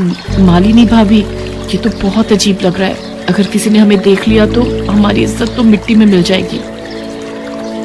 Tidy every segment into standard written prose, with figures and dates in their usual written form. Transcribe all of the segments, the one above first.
मालिनी भाभी, ये तो बहुत अजीब लग रहा है। अगर किसी ने हमें देख लिया तो हमारी इज्जत तो मिट्टी में मिल जाएगी।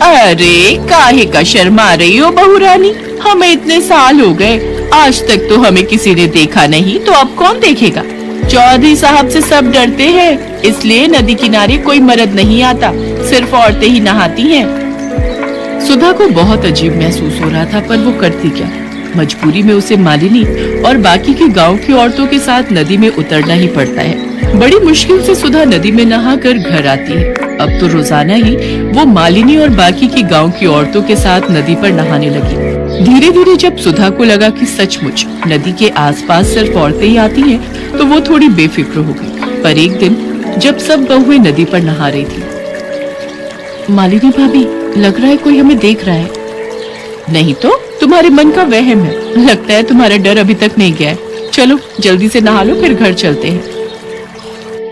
अरे काहे का शर्मा रही हो बहू रानी, हमें इतने साल हो गए, आज तक तो हमें किसी ने देखा नहीं, तो अब कौन देखेगा। चौधरी साहब से सब डरते हैं, इसलिए नदी किनारे कोई मर्द नहीं आता, सिर्फ औरतें ही नहाती हैं। सुधा को बहुत अजीब महसूस हो रहा था, पर वो करती क्या। मजबूरी में उसे मालिनी और बाकी के गांव की औरतों के साथ नदी में उतरना ही पड़ता है। बड़ी मुश्किल से सुधा नदी में नहाकर घर आती है। अब तो रोजाना ही वो मालिनी और बाकी की गांव की औरतों के साथ नदी पर नहाने लगी। धीरे धीरे जब सुधा को लगा कि सचमुच नदी के आसपास सिर्फ औरतें ही आती हैं, तो वो थोड़ी बेफिक्र हो गई। पर एक दिन जब सब बहुएं नदी पर नहा रही थी, मालिनी भाभी, लग रहा है कोई हमें देख रहा है। नहीं तो तुम्हारे मन का वहम है, लगता है तुम्हारा डर अभी तक नहीं गया है। चलो जल्दी से नहा लो, फिर घर चलते हैं।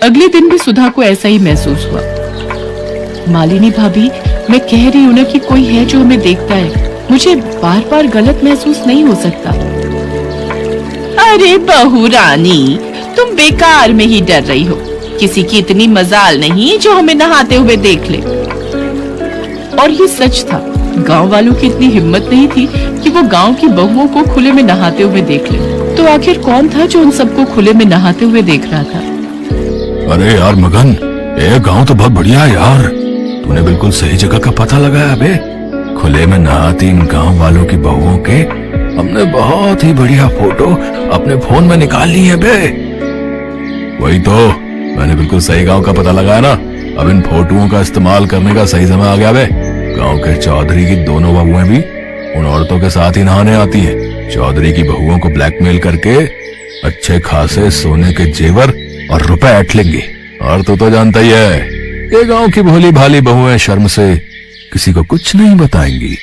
अगले दिन भी सुधा को ऐसा ही महसूस हुआ। मालिनी भाभी, मैं कह रही हूँ ना कि कोई है जो हमें देखता है। मुझे बार बार गलत महसूस नहीं हो सकता। अरे बहू रानी, तुम बेकार में ही डर रही हो। किसी की इतनी मजाल नहीं जो हमें नहाते हुए देख ले। और ये सच था। गांव वालों की इतनी हिम्मत नहीं थी कि वो गांव की बहुओं को खुले में नहाते हुए देख ले। तो आखिर कौन था जो उन सबको खुले में नहाते हुए देख रहा था? अरे यार मगन, ये गांव तो बहुत बढ़िया है यार। तूने बिल्कुल सही जगह का पता लगाया बे। खुले में नहाती इन गांव वालों की बहुओं के हमने बहुत ही बढ़िया फोटो अपने फोन में निकाल ली है बे। वही तो, मैंने बिल्कुल सही गांव का पता लगाया ना। अब इन फोटोओं का इस्तेमाल करने का सही समय आ गया बे। गांव के चौधरी की दोनों बहुएं भी उन औरतों के साथ ही नहाने आती हैं। चौधरी की बहुओं को ब्लैकमेल करके अच्छे खासे सोने के जेवर और रुपए ऐंठ लेंगे। और तो जानता ही है, ये गांव की भोली भाली बहुएं शर्म से किसी को कुछ नहीं बताएंगी।